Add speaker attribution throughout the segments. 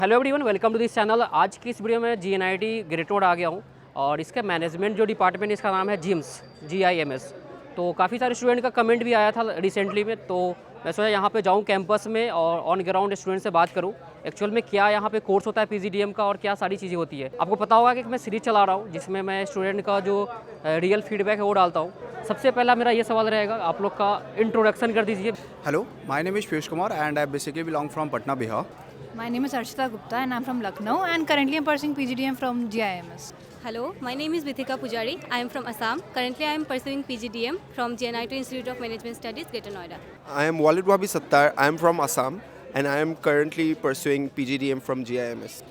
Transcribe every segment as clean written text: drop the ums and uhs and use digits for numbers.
Speaker 1: Hello everyone, welcome to this channel. आज की इस वीडियो में GNIT ग्रेट नोड आ गया हूँ और इसका मैनेजमेंट जो डिपार्टमेंट इसका नाम है GIMS। तो काफ़ी सारे स्टूडेंट का कमेंट भी आया था रिसेंटली में, तो मैं सोचा यहाँ पे जाऊँ कैंपस में और ऑन ग्राउंड स्टूडेंट से बात करूँ एक्चुअल में क्या यहाँ पे कोर्स होता है PGDM का और क्या सारी चीज़ें होती है। आपको पता होगा कि मैं सीरीज चला रहा हूँ जिसमें मैं स्टूडेंट का जो रियल फीडबैक है वो डालता हूँ। सबसे पहला मेरा ये सवाल रहेगा, आप लोग का इंट्रोडक्शन कर दीजिए।
Speaker 2: Hello, my name is Piyush Kumar and I basically belong from Patna, Bihar.
Speaker 3: My name is Archita Gupta and I'm from Lucknow and currently I'm pursuing PGDM from GIMS.
Speaker 4: Hello, my name is Bithika Pujari. I am from Assam. Currently, I am pursuing PGDM from GNIT Institute of Management Studies, Greater Noida.
Speaker 5: I am Walid Wabi Sattar. I am from Assam and I am currently pursuing PGDM from GIMS.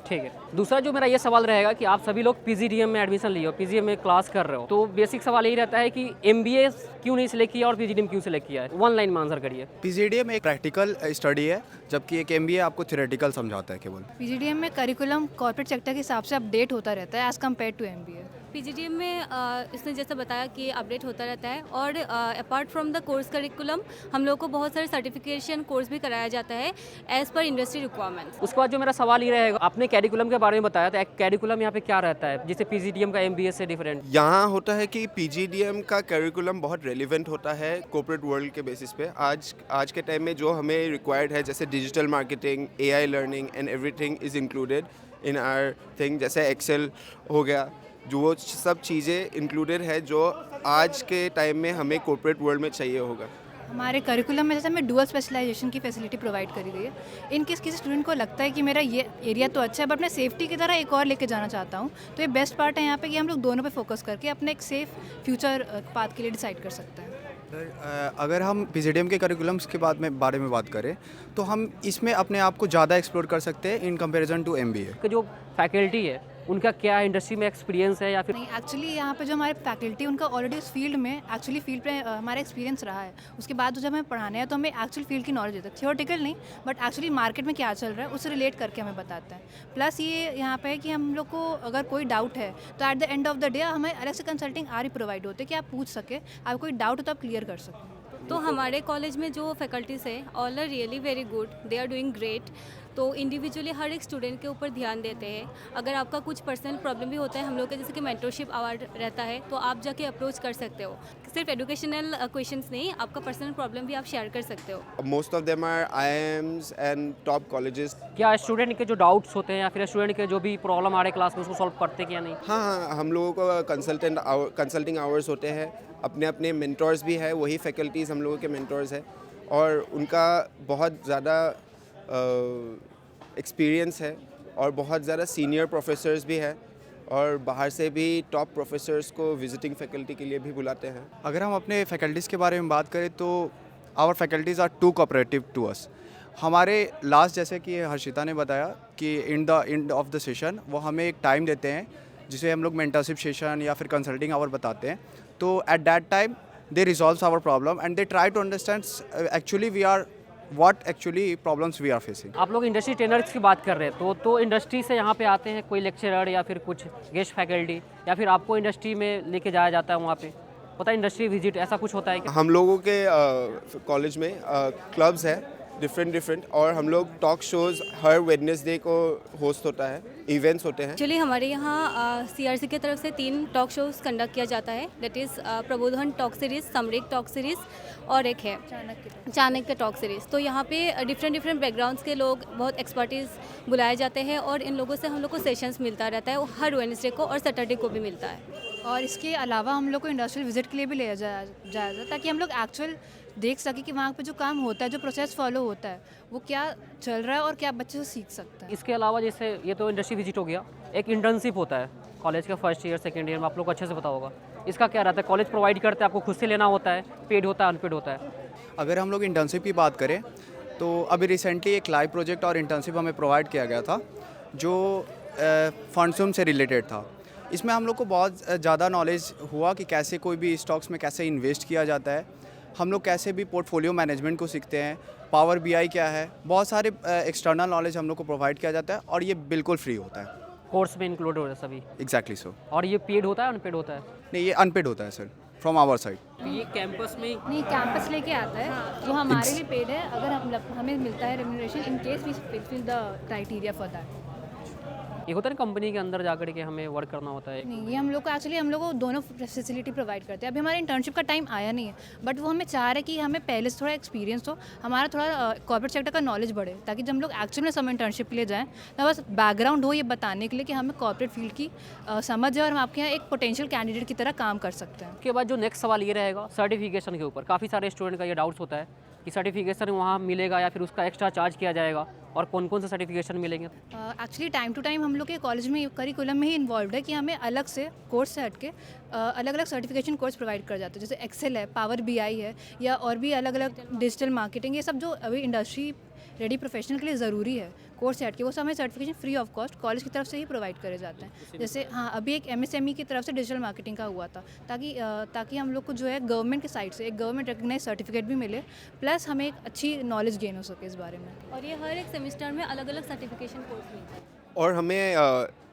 Speaker 1: ठीक है। दूसरा जो मेरा ये सवाल रहेगा कि आप सभी लोग PGDM में एडमिशन लिए हो, PGDM में क्लास कर रहे हो, तो बेसिक सवाल यही रहता है कि MBA क्यों नहीं सिलेक्ट किया और PGDM क्यों सिलेक्ट किया है। वन लाइन में आंसर करिए।
Speaker 2: PGDM एक प्रैक्टिकल स्टडी है, जबकि एक MBA आपको थ्योरेटिकल समझाता है केवल।
Speaker 3: PGDM में करिकुलम कॉर्पोरेट सेक्टर के हिसाब से अपडेट होता रहता है as compare to MBA।
Speaker 4: PGDM में इसने जैसा बताया कि अपडेट होता रहता है और apart from the course curriculum हम लोग को बहुत सारे सर्टिफिकेशन कोर्स भी कराया जाता है एज पर इंडस्ट्री रिक्वायरमेंट्स।
Speaker 1: उसके बाद जो मेरा सवाल ये रहेगा, आपने कैरिकुलम के बारे में बताया था, कैरिकुलम यहाँ पे क्या रहता है जिससे PGDM का MBA से डिफरेंट।
Speaker 5: यहाँ होता है कि PGDM का करिकुलम बहुत रेलिवेंट होता है कॉर्पोरेट वर्ल्ड के बेसिस पे। आज के टाइम में जो हमें रिक्वायर्ड है, जैसे digital marketing, AI learning and everything is included in our thing. जैसे एक्सेल हो गया, जो वो सब चीज़ें इंक्लूडेड है जो आज के टाइम में हमें कॉर्पोरेट वर्ल्ड में चाहिए होगा।
Speaker 3: हमारे करिकुलम में जैसे हमें डुअल स्पेशलाइजेशन की फैसिलिटी प्रोवाइड करी गई है। इन केस किसी स्टूडेंट को लगता है कि मेरा ये एरिया तो अच्छा है बट मैं सेफ्टी की तरह एक और लेके जाना चाहता हूँ, तो ये बेस्ट पार्ट है यहाँ पे कि हम लोग दोनों पे फोकस करके अपने एक सेफ फ्यूचर पाथ के लिए डिसाइड कर सकते हैं।
Speaker 2: अगर हम PGDM के करिकुलम्स के बारे में बात करें तो हम इसमें अपने आप को ज़्यादा एक्सप्लोर कर सकते हैं इन कंपैरिजन टू MBA।
Speaker 1: कि जो फैकल्टी है उनका क्या इंडस्ट्री में एक्सपीरियंस है या फिर
Speaker 3: नहीं, एक्चुअली यहाँ पे जो हमारे फैकल्टी उनका ऑलरेडी उस फील्ड में एक्चुअली फील्ड पे हमारा एक्सपीरियंस रहा है। उसके बाद जब हमें पढ़ाने हैं तो हमें एक्चुअल फील्ड की नॉलेज देते हैं, थियोरेटिकल नहीं बट एक्चुअली मार्केट में क्या चल रहा है उससे रिलेट करके हमें बताते हैं। प्लस ये यहाँ पे है कि हम लोग को अगर कोई डाउट है तो at the end of the day हमें अलग से कंसल्टिंग आर प्रोवाइड होते हैं कि आप पूछ सके, आपको कोई डाउट हो तो आप क्लियर कर सकें।
Speaker 4: तो हमारे कॉलेज में जो फैकल्टीज़ है all are really very good, they are doing great. तो इंडिविजुअली हर एक स्टूडेंट के ऊपर ध्यान देते हैं। अगर आपका कुछ पर्सनल प्रॉब्लम भी होता है, हम लोग का जैसे कि मेंटरशिप अवार्ड रहता है, तो आप जाके अप्रोच कर सकते हो। सिर्फ एजुकेशनल क्वेश्चंस नहीं, आपका पर्सनल प्रॉब्लम भी आप शेयर कर सकते हो।
Speaker 5: Most of them are IIMs and top colleges.
Speaker 1: क्या स्टूडेंट के जो डाउट्स होते हैं या फिर स्टूडेंट के जो भी प्रॉब्लम आ रहे क्लास में उसको सॉल्व करते हैं क्या नहीं।
Speaker 5: हाँ, हम लोगों को कंसल्टिंग आवर्स होते हैं। अपने अपने मेंटर्स भी है, वही फैकल्टीज़ हम लोगों के मेंटर्स है और उनका बहुत ज़्यादा एक्सपीरियंस है और बहुत ज़्यादा सीनियर प्रोफेसर्स भी है और बाहर से भी टॉप प्रोफेसर्स को विजिटिंग फैकल्टी के लिए भी बुलाते हैं।
Speaker 2: अगर हम अपने फैकल्टीज़ के बारे में बात करें तो our faculties are too cooperative to us. हमारे लास्ट, जैसे कि हर्षिता ने बताया कि in the end of the session वो हमें एक टाइम देते हैं जिसे हम लोग मेंटरशिप सेशन या फिर कंसल्टिंग आवर बताते हैं। तो at that time they resolve our problem and they try to understand actually we are what actually problems we are facing.
Speaker 1: आप लोग इंडस्ट्री ट्रेनर्स की बात कर रहे हैं तो इंडस्ट्री से यहाँ पे आते हैं कोई लेक्चरर या फिर कुछ गेस्ट फैकल्टी या फिर आपको इंडस्ट्री में लेके जाया जाता है वहाँ पे, पता है इंडस्ट्री विजिट ऐसा कुछ होता है क्या?
Speaker 5: हम लोगों के कॉलेज में क्लब्स है डिफरेंट और हम लोग टॉक शोज़ हर वेडनेसडे को होस्ट होता है, इवेंट्स होते हैं।
Speaker 4: एक्चुअली हमारे यहाँ CRC की तरफ से 3 टॉक शोज़ कंडक्ट किया जाता है, दैट इज़ प्रबोधन टॉक सीरीज़, समरिक टॉक सीरीज़ और एक है चाणक्य टॉक सीरीज़। तो यहाँ पे डिफरेंट बैकग्राउंड्स के लोग, बहुत एक्सपर्टीज़ बुलाए जाते हैं और इन लोगों से हम लोग को सेशंस मिलता रहता है, वो हर वेडनेसडे को और सैटरडे को भी मिलता है।
Speaker 3: और इसके अलावा हम लोग को इंडस्ट्रियल विजिट के लिए भी ले जाया ताकि हम लोग एक्चुअल देख सके कि वहाँ पे जो काम होता है, जो प्रोसेस फॉलो होता है, वो क्या चल रहा है और क्या बच्चे से सीख सकते हैं।
Speaker 1: इसके अलावा जैसे ये तो इंडस्ट्री विजिट हो गया, एक इंटर्नशिप होता है कॉलेज के फर्स्ट ईयर सेकेंड ईयर में, आप लोग को अच्छे से पता होगा। इसका क्या रहता है? कॉलेज प्रोवाइड करते हैं, आपको खुद से लेना होता है, पेड होता है अनपेड होता है?
Speaker 2: अगर हम लोग इंटर्नशिप की बात करें तो अभी रिसेंटली एक लाइव प्रोजेक्ट और इंटर्नशिप हमें प्रोवाइड किया गया था जो फंडसुम से रिलेटेड था। इसमें हम लोग को बहुत ज़्यादा नॉलेज हुआ कि कैसे कोई भी स्टॉक्स में कैसे इन्वेस्ट किया जाता है, हम लोग कैसे भी पोर्टफोलियो मैनेजमेंट को सीखते हैं, पावर BI क्या है, बहुत सारे एक्सटर्नल नॉलेज हम लोग को प्रोवाइड किया जाता है और ये बिल्कुल फ्री होता है।
Speaker 1: कोर्स में इंक्लूड होता है सभी?
Speaker 2: Exactly so.
Speaker 1: और ये पेड होता है अनपेड होता है?
Speaker 2: नहीं, ये अनपेड होता है सर। From our side.
Speaker 1: तो ये कैंपस में
Speaker 3: नहीं, कैंपस लेके आता है, वो हमारे लिए पेड है। अगर हमें मिलता है remuneration in case we fulfil the criteria for that.
Speaker 1: एक होता है ना कंपनी के अंदर जाकर के हमें वर्क करना होता है।
Speaker 3: नहीं, ये हम लोग को दोनों फैसिलिटी प्रोवाइड करते हैं। अभी हमारे इंटर्नशिप का टाइम आया नहीं है, बट वो हमें चाह रहे हैं कि हमें पहले से थोड़ा एक्सपीरियंस हो, हमारा थोड़ा कॉर्पोरेट सेक्टर का नॉलेज बढ़े, ताकि जब हम लोग एक्चुअल में समय इंटर्नशिप के लिए जाएँ तो बस बैकग्राउंड हो ये बताने के लिए कि हमें कॉर्पोरेट फील्ड की समझ है और हम आपके यहाँ एक पोटेंशियल कैंडिडेट की तरह काम कर सकते हैं।
Speaker 1: उसके बाद जो नेक्स्ट सवाल ये रहेगा सर्टिफिकेशन के ऊपर। काफ़ी सारे स्टूडेंट का ये डाउट्स होता है कि सर्टिफिकेशन वहाँ मिलेगा या फिर उसका एक्स्ट्रा चार्ज किया जाएगा, और कौन कौन से सर्टिफिकेशन मिलेंगे।
Speaker 3: एक्चुअली टाइम टू टाइम हम लोग के कॉलेज में करिकुलम में ही इन्वॉल्व है कि हमें अलग से कोर्स से हट के अलग अलग सर्टिफिकेशन कोर्स प्रोवाइड कर जाते हैं, जैसे एक्सेल है, पावर बीआई है, या और भी अलग अलग डिजिटल मार्केटिंग, ये सब जो अभी इंडस्ट्री रेडी प्रोफेशनल के लिए ज़रूरी है कोर्स से हट के, वो सब हमें certification free of cost college की तरफ से ही प्रोवाइड करे जाते हैं। जैसे हाँ, अभी एक MSME की तरफ से डिजिटल मार्केटिंग का हुआ था, ताकि हम लोग को जो है गवर्नमेंट की साइड से एक गवर्नमेंट रिकग्नाइज सर्टिफिकेट भी मिले, प्लस हमें एक अच्छी नॉलेज गेन हो सके इस बारे में।
Speaker 4: और ये हर एक सेमेस्टर में अलग अलग सर्टिफिकेशन कोर्स मिलता है।
Speaker 5: और हमें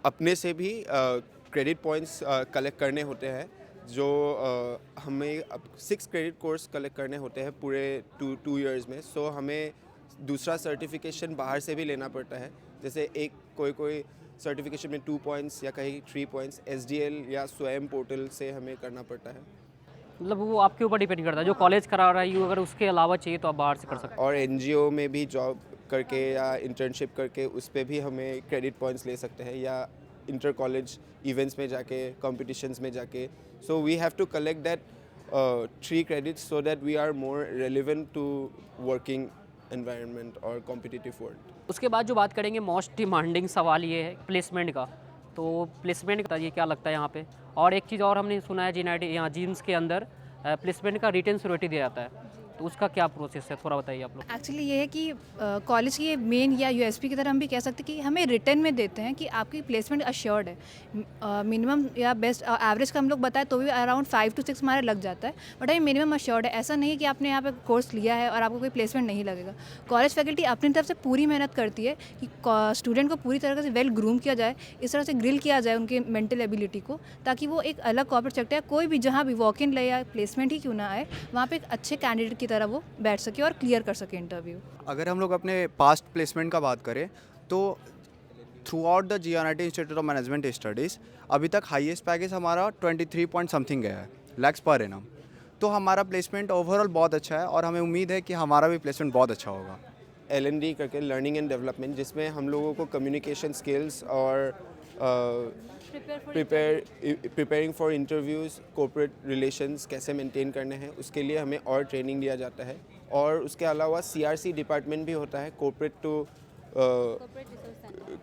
Speaker 5: अपने से भी क्रेडिट पॉइंट्स कलेक्ट करने होते हैं, जो हमें 6 क्रेडिट कोर्स कलेक्ट करने होते हैं पूरे 2 इयर्स में। सो हमें दूसरा सर्टिफिकेशन बाहर से भी लेना पड़ता है, जैसे एक कोई सर्टिफिकेशन में 2 पॉइंट्स या कहीं 3 पॉइंट्स SDL या स्वयं पोर्टल से हमें करना पड़ता है।
Speaker 1: मतलब वो आपके ऊपर डिपेंड करता है, जो कॉलेज करा रहा है, अगर उसके अलावा चाहिए तो आप बाहर से कर सकते
Speaker 5: और NGO में भी जॉब करके या इंटर्नशिप करके उस पर भी हमें क्रेडिट पॉइंट्स ले सकते हैं, या इंटर कॉलेज इवेंट्स में जाके, कॉम्पिटिशन्स में जाके। So we have to collect that 3 credits so that we are more relevant to working environment और competitive world।
Speaker 1: उसके बाद जो बात करेंगे मोस्ट डिमांडिंग सवाल ये है प्लेसमेंट का। तो प्लेसमेंट का ये क्या लगता है यहाँ पे। और एक चीज़ और हमने सुना है GNIT यहाँ जीम्स के अंदर प्लेसमेंट का रिटन सिक्योरिटी दिया जाता है, तो उसका क्या प्रोसेस है, थोड़ा बताइए आप लोग।
Speaker 3: एक्चुअली ये है कि कॉलेज की मेन या USP की तरह हम भी कह सकते हैं कि हमें रिटर्न में देते हैं कि आपकी प्लेसमेंट अश्योर्ड है। मिनिमम या बेस्ट एवरेज का हम लोग बताएं तो भी अराउंड 5 to 6 हमारा लग जाता है, बट हमें मिनिमम अश्योर्ड है। ऐसा नहीं है कि आपने यहाँ पे कोर्स लिया है और आपको कोई प्लेसमेंट नहीं लगेगा। कॉलेज फैकल्टी अपनी तरफ से पूरी मेहनत करती है कि स्टूडेंट को पूरी तरह से वेल ग्रूम किया जाए, इस तरह से ग्रिल किया जाए उनके मेंटल एबिलिटी को, ताकि वो एक अलग कॉर्पोरेट सेक्टर या कोई भी जहाँ भी वॉक इन ले या प्लेसमेंट ही क्यों ना आए, वहाँ पे एक अच्छे कैंडिडेट की तरह वो बैठ सके और क्लियर कर सके इंटरव्यू।
Speaker 2: अगर हम लोग अपने पास्ट प्लेसमेंट का बात करें तो through out the GNIT institute of management studies अभी तक हाईएस्ट पैकेज हमारा 23 पॉइंट समथिंग गया है लैक्स पर एनम। तो हमारा प्लेसमेंट ओवरऑल बहुत अच्छा है और हमें उम्मीद है कि हमारा भी प्लेसमेंट बहुत अच्छा होगा।
Speaker 5: LND करके लर्निंग एंड डेवलपमेंट, जिसमें हम लोगों को कम्युनिकेशन स्किल्स और preparing for interviews, corporate relations कैसे मेंटेन करने हैं, उसके लिए हमें और ट्रेनिंग दिया जाता है। और उसके अलावा CRC डिपार्टमेंट भी होता है, corporate to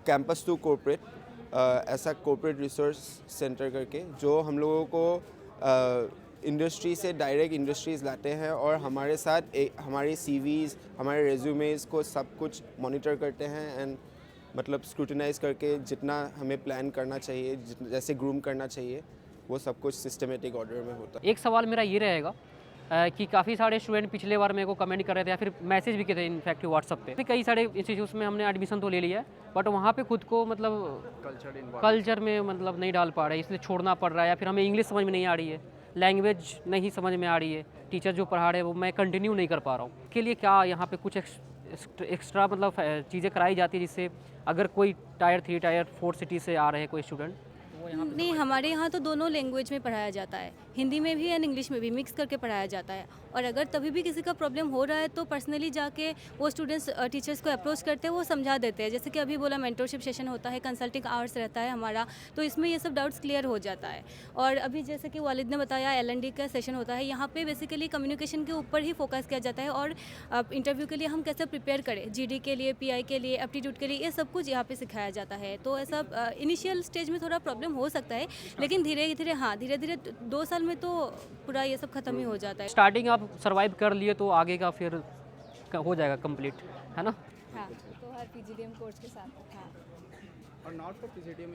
Speaker 5: campus to corporate, ऐसा कॉर्पोरेट रिसोर्स सेंटर करके, जो हम लोगों को इंडस्ट्री से डायरेक्ट इंडस्ट्रीज़ लाते हैं और हमारे साथ हमारे CVs, हमारे रेज्यूमेज़ को सब कुछ मॉनिटर करते हैं एंड मतलब स्क्रूटिनाइज करके जितना हमें प्लान करना चाहिए, जैसे ग्रूम करना चाहिए, वो सब कुछ सिस्टमेटिक ऑर्डर में होता है।
Speaker 1: एक सवाल मेरा ये रहेगा कि काफ़ी सारे स्टूडेंट पिछले बार मेरे को कमेंट कर रहे थे या फिर मैसेज भी किए थे इनफैक्ट व्हाट्सअप पे। कई सारे इंस्टीट्यूट्स में हमने एडमिशन तो ले लिया है, बट वहाँ पे खुद को मतलब कल्चर में मतलब नहीं डाल पा रहे, इसलिए छोड़ना पड़ रहा है, या फिर हमें इंग्लिश समझ में नहीं आ रही है, लैंग्वेज नहीं समझ में आ रही है, टीचर जो पढ़ा रहे हैं वो मैं कंटिन्यू नहीं कर पा रहा हूँ। इसके लिए क्या यहाँ पे कुछ एक्स्ट्रा मतलब चीज़ें कराई जाती है, जिससे अगर कोई टायर 3 टायर 4 सिटी से आ रहे हैं कोई स्टूडेंट,
Speaker 4: नहीं, हमारे यहाँ तो दोनों लैंग्वेज में पढ़ाया जाता है, हिंदी में भी एंड इंग्लिश में भी मिक्स करके पढ़ाया जाता है। और अगर तभी भी किसी का प्रॉब्लम हो रहा है तो पर्सनली जाके वो स्टूडेंट्स टीचर्स को अप्रोच करते हैं, वो समझा देते हैं। जैसे कि अभी बोला मेंटरशिप सेशन होता है, कंसल्टिंग आवर्स रहता है हमारा, तो इसमें ये सब डाउट्स क्लियर हो जाता है। और अभी जैसे कि वालिद ने बताया LND का सेशन होता है, यहाँ पे बेसिकली कम्युनिकेशन के ऊपर ही फोकस किया जाता है और इंटरव्यू के लिए हम कैसे प्रिपेयर करें, GD के लिए, PI के लिए, एप्टीट्यूड के लिए, ये सब कुछ यहाँ पे सिखाया जाता है। तो ऐसा इनिशियल स्टेज में थोड़ा प्रॉब्लम हो सकता है, लेकिन धीरे धीरे 2 साल में तो पूरा ये सब खत्म ही हो जाता है।
Speaker 1: स्टार्टिंग आप सर्वाइव कर लिए तो आगे का फिर हो जाएगा कंप्लीट, है ना।
Speaker 4: हाँ,
Speaker 3: तो हर PGDM कोर्स के साथ।
Speaker 4: हाँ।
Speaker 2: और not for PGDM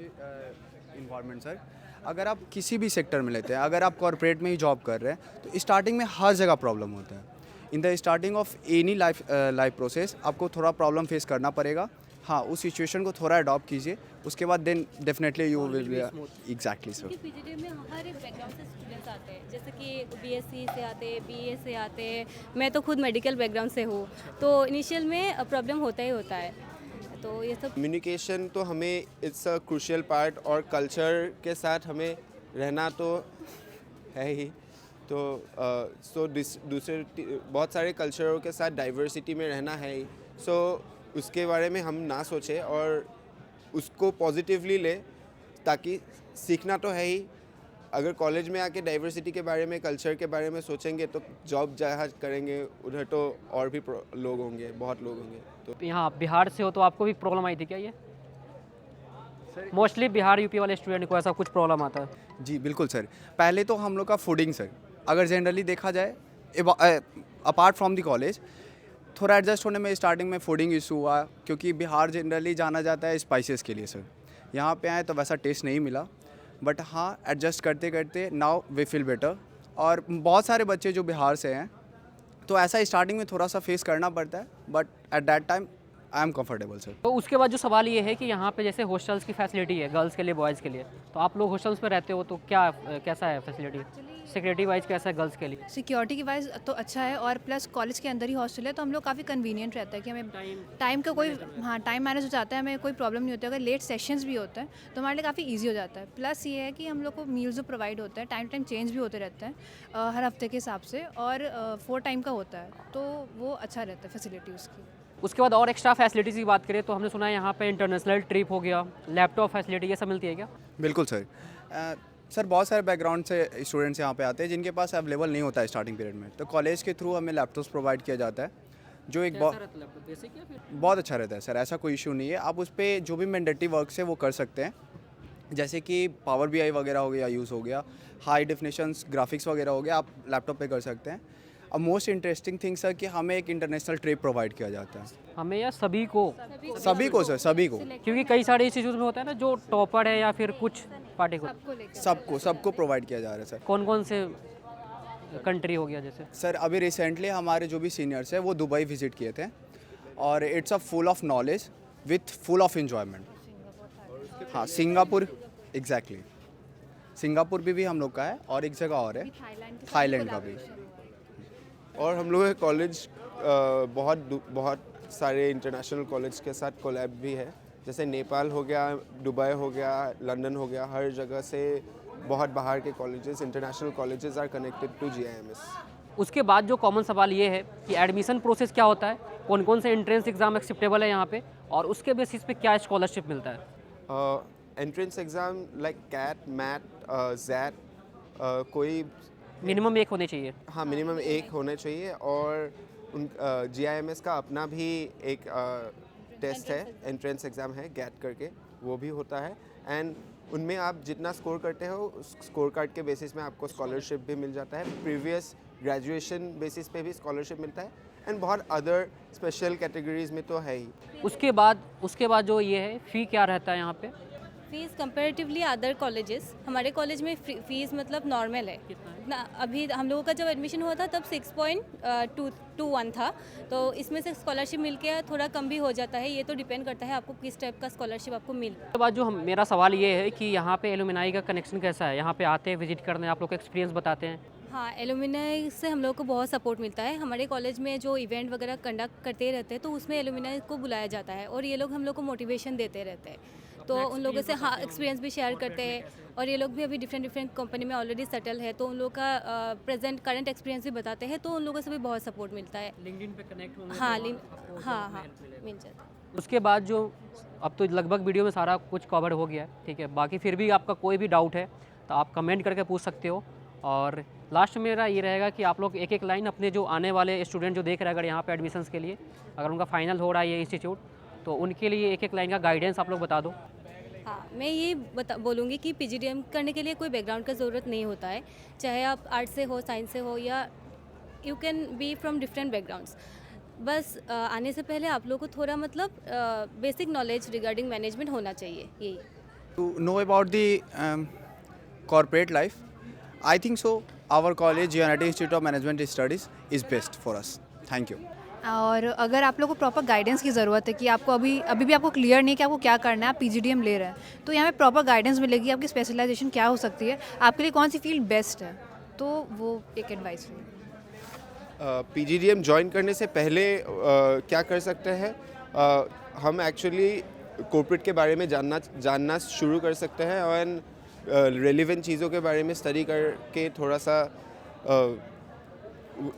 Speaker 2: environment sir, अगर आप किसी भी सेक्टर में लेते हैं, अगर आप कॉर्पोरेट में ही जॉब कर रहे हैं तो स्टार्टिंग में हर जगह प्रॉब्लम होता है। In the starting of any life process आपको थोड़ा प्रॉब्लम फेस करना पड़ेगा, हाँ उस सिचुएशन को थोड़ा अडॉप्ट कीजिए, उसके बाद then definitely you will be exactly sir.
Speaker 4: क्योंकि पीजीडीएम में हर एक बैकग्राउंड से स्टूडेंट्स आते हैं, जैसे कि बीएससी से आते हैं, बीए से आते हैं, मैं तो खुद मेडिकल बैकग्राउंड से हूँ, तो इनिशियल में प्रॉब्लम होता ही होता है, तो ये सब
Speaker 5: कम्युनिकेशन तो हमें इट्स अ क्रूशियल पार्ट, और कल्चर के साथ हमें रहना तो है ही। तो दूसरे बहुत सारे कल्चरों के साथ डाइवर्सिटी में रहना है ही। सो उसके बारे में हम ना सोचें और उसको पॉजिटिवली ले, ताकि सीखना तो है ही। अगर कॉलेज में आके डाइवर्सिटी के बारे में, कल्चर के बारे में सोचेंगे तो जॉब जहाँ करेंगे उधर तो और भी लोग होंगे, बहुत लोग होंगे। तो
Speaker 1: यहाँ बिहार से हो तो आपको भी प्रॉब्लम आई थी क्या? ये मोस्टली बिहार यूपी वाले स्टूडेंट को ऐसा कुछ प्रॉब्लम आता है?
Speaker 2: जी बिल्कुल सर। पहले तो हम लोग का फूडिंग सर, अगर जनरली देखा जाए अपार्ट फ्रॉम द कॉलेज, थोड़ा एडजस्ट होने में स्टार्टिंग में फूडिंग इशू हुआ, क्योंकि बिहार जनरली जाना जाता है स्पाइसेस के लिए सर। यहाँ पे आए तो वैसा टेस्ट नहीं मिला, बट हाँ एडजस्ट करते करते नाउ वी फील बेटर। और बहुत सारे बच्चे जो बिहार से हैं, तो ऐसा स्टार्टिंग में थोड़ा सा फेस करना पड़ता है, but at that time I am comfortable sir.
Speaker 1: तो उसके बाद जो सवाल ये है कि यहाँ पे जैसे हॉस्टल्स की फैसिलिटी है गर्ल्स के लिए, बॉयज़ के लिए, तो आप लोग हॉस्टल्स में रहते हो तो क्या कैसा है फैसिलिटी, सिक्योरिटी वाइज कैसा है गर्ल्स के लिए?
Speaker 3: सिक्योरिटी की वाइज तो अच्छा है, और प्लस कॉलेज के अंदर ही हॉस्टल है, तो हम लोग काफ़ी कन्वीनियंट रहता है कि हमें टाइम का कोई टाइम मैनेज हो जाता है, हमें कोई प्रॉब्लम नहीं होती। अगर लेट सेशंस भी होते हैं तो हमारे लिए काफ़ी ईजी हो जाता है। प्लस ये है कि हम लोग को मील्स जो प्रोवाइड होता है टाइम टाइम चेंज भी होते रहते हैं हर हफ्ते के हिसाब से, और 4 टाइम का होता है, तो वो अच्छा रहता है फैसिलिटी उसकी।
Speaker 1: उसके बाद और एक्स्ट्रा फैसिलिटीज़ की बात करें तो हमने सुना है यहाँ पे इंटरनेशनल ट्रिप हो गया, लैपटॉप फैसिलिटी, ये सब मिलती है क्या?
Speaker 2: बिल्कुल सर। सर बहुत सारे बैकग्राउंड से स्टूडेंट्स यहाँ पे आते हैं जिनके पास अवेलेबल नहीं होता है स्टार्टिंग पीरियड में, तो कॉलेज के थ्रू हमें लैपटॉप्स प्रोवाइड किया जाता है, जो एक बहुत अच्छा रहता है सर। ऐसा कोई इशू नहीं है, आप उस पर जो भी मैंडेटरी वर्क्स है वो कर सकते हैं, जैसे कि पावर BI वगैरह हो गया, यूज़ हो गया, हाई डेफिनेशंस ग्राफिक्स वगैरह हो गया, आप लैपटॉप पे कर सकते हैं। अब मोस्ट इंटरेस्टिंग थिंग सर कि हमें एक इंटरनेशनल ट्रिप प्रोवाइड किया जाता है।
Speaker 1: हमें या सभी को?
Speaker 2: सभी को सर, सभी को।
Speaker 1: क्योंकि कई सारे इंस्टीट्यूट में होता है ना जो टॉपर है या फिर कुछ पार्टिकुलर,
Speaker 2: सबको प्रोवाइड किया जा रहा है सर।
Speaker 1: कौन कौन से कंट्री हो गया जैसे?
Speaker 2: सर अभी रिसेंटली हमारे जो भी सीनियर्स हैं वो दुबई विजिट किए थे, और it's a full of knowledge with full of enjoyment. हाँ सिंगापुर, एग्जैक्टली सिंगापुर भी हम लोग का है, और एक जगह और है थाईलैंड का भी।
Speaker 5: और हम लोग का कॉलेज बहुत सारे इंटरनेशनल कॉलेज के साथ कोलैब भी है, जैसे नेपाल हो गया, दुबई हो गया, लंदन हो गया, हर जगह से बहुत बाहर के colleges, international colleges are connected to GIMS।
Speaker 1: उसके बाद जो कॉमन सवाल ये है कि एडमिशन प्रोसेस क्या होता है, कौन कौन से एंट्रेंस एग्जाम एक्सेप्टेबल है यहाँ पे, और उसके बेसिस पे क्या स्कॉलरशिप मिलता है?
Speaker 5: Entrance exam like CAT, MAT, XAT, कोई
Speaker 1: मिनिमम एक होने चाहिए।
Speaker 5: हाँ मिनिमम एक होने चाहिए, और उन GIMS का अपना भी एक टेस्ट है, एंट्रेंस एग्ज़ाम है गैट करके, वो भी होता है। एंड उनमें आप जितना स्कोर करते हो उस स्कोर कार्ड के बेसिस में आपको स्कॉलरशिप भी मिल जाता है, प्रीवियस ग्रेजुएशन बेसिस पे भी स्कॉलरशिप मिलता है, एंड बहुत अदर स्पेशल कैटेगरीज में तो है ही।
Speaker 1: उसके बाद जो ये है फ़ी क्या रहता है यहाँ पे?
Speaker 4: फीस कंपेरेटिवली अदर कॉलेजेस, हमारे कॉलेज में फीस मतलब नॉर्मल है ना। अभी हम लोगों का जब एडमिशन हुआ था तब 6.21 था, तो इसमें से स्कॉलरशिप मिलके थोड़ा कम भी हो जाता है, ये तो डिपेंड करता है आपको किस टाइप का स्कॉलरशिप आपको मिल।
Speaker 1: उसके बाद जो मेरा सवाल ये है कि यहाँ पे एलुमनाई का कनेक्शन कैसा है? यहाँ पे आते हैं विजिट करने, आप लोग का एक्सपीरियंस बताते हैं।
Speaker 4: हाँ, एलुमनाई से हम लोग को बहुत सपोर्ट मिलता है। हमारे कॉलेज में जो इवेंट वगैरह कंडक्ट करते रहते हैं तो उसमें एलुमनाई को बुलाया जाता है, और ये लोग हम लोग को मोटिवेशन देते रहते हैं, तो उन लोगों से हाँ एक्सपीरियंस भी शेयर करते हैं। और ये लोग भी अभी डिफरेंट कंपनी में ऑलरेडी सेटल है, तो उन लोग का करंट एक्सपीरियंस भी बताते हैं, तो उन लोगों से भी बहुत सपोर्ट मिलता है।
Speaker 1: लिंक्डइन पे कनेक्ट होने
Speaker 4: हाँ मिल जाता है।
Speaker 1: उसके बाद जो अब तो लगभग वीडियो में सारा कुछ कवर हो गया है, ठीक है, बाकी फिर भी आपका कोई भी डाउट है तो आप कमेंट करके पूछ सकते हो। और लास्ट मेरा ये रहेगा कि आप लोग एक एक लाइन अपने जो आने वाले स्टूडेंट जो देख रहे हैं अगर यहाँ पे एडमिशन्स के लिए, अगर उनका फाइनल हो रहा है ये इंस्टीट्यूट, तो उनके लिए एक एक लाइन का गाइडेंस आप लोग बता दो।
Speaker 4: हाँ, मैं ये बोलूँगी कि PGDM करने के लिए कोई बैकग्राउंड का ज़रूरत नहीं होता है, चाहे आप आर्ट से हो, साइंस से हो, या you can be from different backgrounds. बस आने से पहले आप लोगों को थोड़ा मतलब बेसिक नॉलेज रिगार्डिंग मैनेजमेंट होना चाहिए। यही
Speaker 2: to know about the corporate life, I think so our college, Unity Institute of Management Studies, is best for us. Thank you.
Speaker 3: और अगर आप लोग को प्रॉपर गाइडेंस की ज़रूरत है कि आपको अभी भी आपको क्लियर नहीं है कि आपको क्या करना है, आप पीजीडीएम ले रहे हैं, तो यहाँ पे प्रॉपर गाइडेंस मिलेगी, आपकी स्पेशलाइजेशन क्या हो सकती है, आपके लिए कौन सी फील्ड बेस्ट है, तो वो एक एडवाइस है।
Speaker 5: पीजीडीएम ज्वाइन करने से पहले क्या कर सकते हैं, हम एक्चुअली कॉर्पोरेट के बारे में जानना शुरू कर सकते हैं और रेलिवेंट चीज़ों के बारे में स्टडी करके थोड़ा सा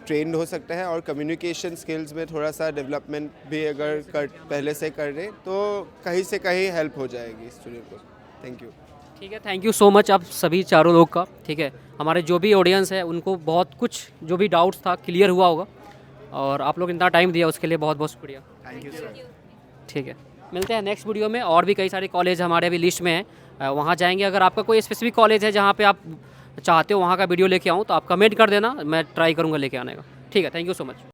Speaker 5: ट्रेंड हो सकता है, और कम्युनिकेशन स्किल्स में थोड़ा सा डेवलपमेंट भी अगर पहले से कर रहे तो कहीं से कहीं हेल्प हो जाएगी स्टूडेंट को। Thank you.
Speaker 1: ठीक है, थैंक यू सो मच आप सभी चारों लोग का। ठीक है, हमारे जो भी ऑडियंस है उनको बहुत कुछ जो भी डाउट्स था क्लियर हुआ होगा, और आप लोग इतना टाइम दिया उसके लिए बहुत बहुत शुक्रिया।
Speaker 2: Thank you sir.
Speaker 1: ठीक है, मिलते हैं नेक्स्ट वीडियो में। और भी कई सारे कॉलेज हमारे अभी लिस्ट में हैं, वहाँ जाएंगे। अगर आपका कोई स्पेसिफिक कॉलेज है जहाँ पे आप चाहते हो वहाँ का वीडियो लेके आऊँ तो आप कमेंट कर देना, मैं ट्राई करूँगा लेके आने का। ठीक है, थैंक यू सो मच।